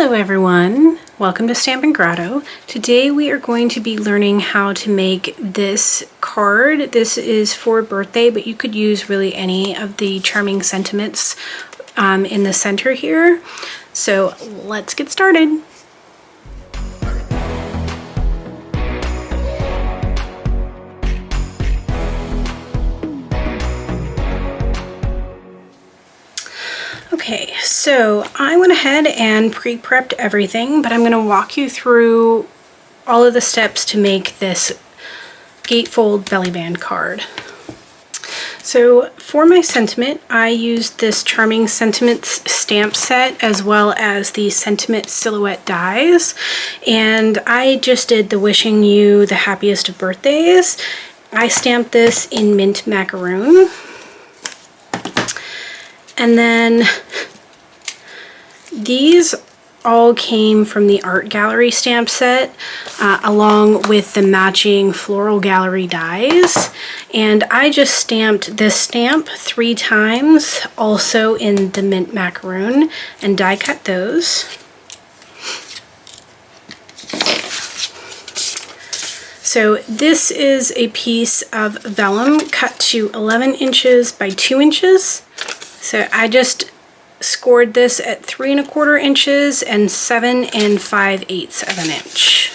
Hello everyone, welcome to Stampin' Grotto. Today we are going to be learning how to make this card. This is for birthday, but you could use really any of the charming sentiments in the center here. So let's get started. Okay, so I went ahead and pre-prepped everything, but I'm going to walk you through all of the steps to make this gatefold belly band card. So for my sentiment, I used this Charming Sentiments stamp set as well as the Sentiment Silhouette dies, and I just did the Wishing You the Happiest of Birthdays. I stamped this in mint macaroon. And then these all came from the art gallery stamp set along with the matching floral gallery dies. And I just stamped this stamp 3 times, also in the mint macaroon, and die cut those. So this is a piece of vellum cut to 11 inches by 2 inches. So I just scored this at 3 1/4 inches and 7 5/8 of an inch.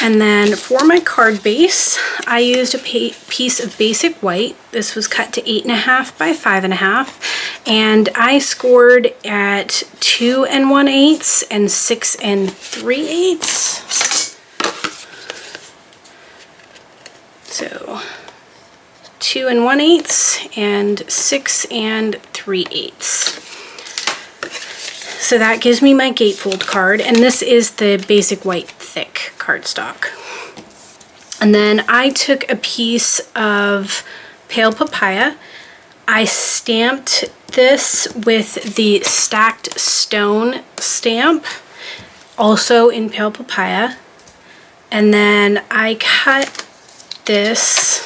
And then for my card base, I used a piece of basic white. This was cut to 8 1/2 by 5 1/2, and I scored at 2 1/8 and 6 3/8. So 2 1/8 and 6 3/8. So that gives me my gatefold card, and this is the basic white thick cardstock. And then I took a piece of pale papaya. I stamped this with the stacked stone stamp, also in pale papaya, and then I cut this.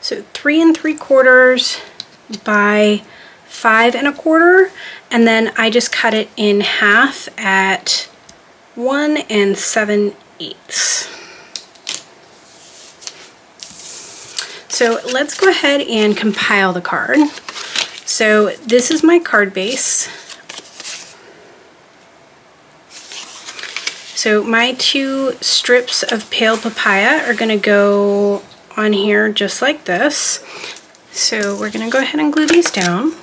So 3 3/4 by 5 1/4, and then I just cut it in half at 1 7/8. So let's go ahead and compile the card. So this is my card base. So my 2 strips of pale papaya are going to go on here just like this. So we're going to go ahead and glue these down.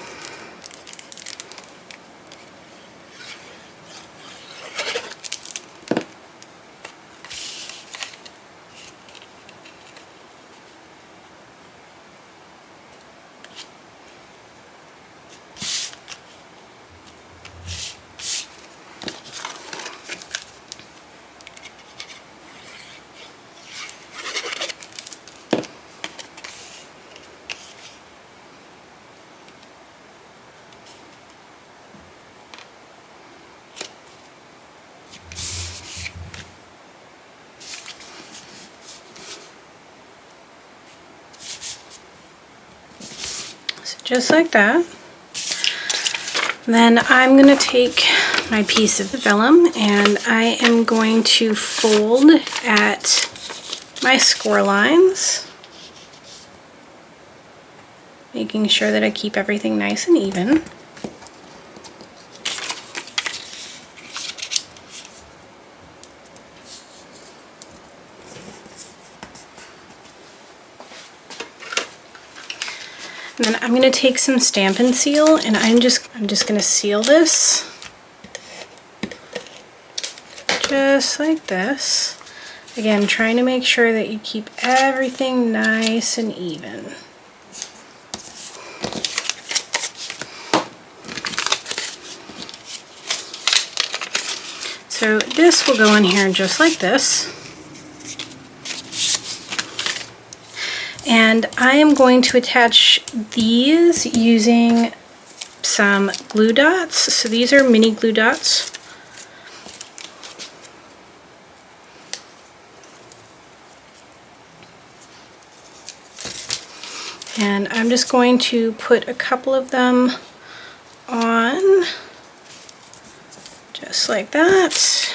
Just like that. Then I'm going to take my piece of vellum and I am going to fold at my score lines, making sure that I keep everything nice and even. And then I'm going to take some Stampin' Seal, and I'm just going to seal this just like this. Again, trying to make sure that you keep everything nice and even. So this will go in here just like this. And I am going to attach these using some glue dots. So these are mini glue dots. And I'm just going to put a couple of them on just like that.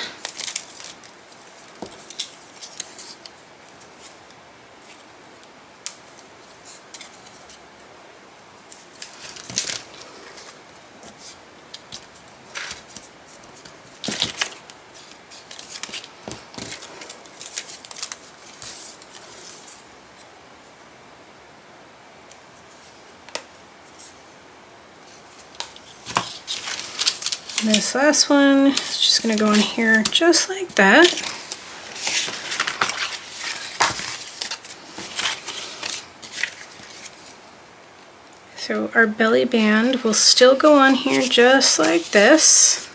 And this last one is just going to go in here just like that. So our belly band will still go on here just like this.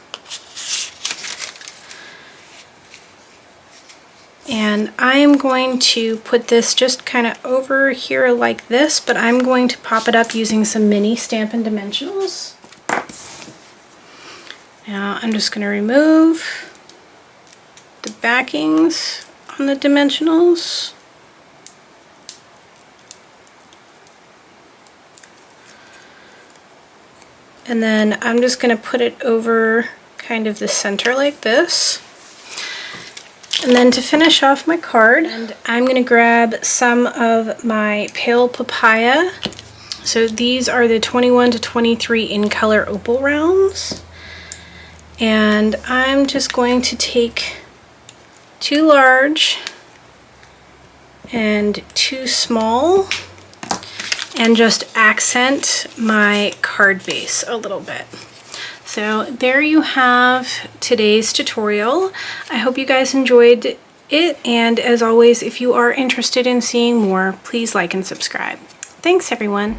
And I'm going to put this just kind of over here like this, but I'm going to pop it up using some mini Stampin' Dimensionals. Now I'm just going to remove the backings on the dimensionals. And then I'm just going to put it over kind of the center like this. And then to finish off my card, and I'm going to grab some of my Pale Papaya. So these are the 21 to 23 in color opal rounds. And I'm just going to take 2 large and 2 small and just accent my card base a little bit. So there you have today's tutorial. I hope you guys enjoyed it, and as always, if you are interested in seeing more, please like and subscribe. Thanks everyone.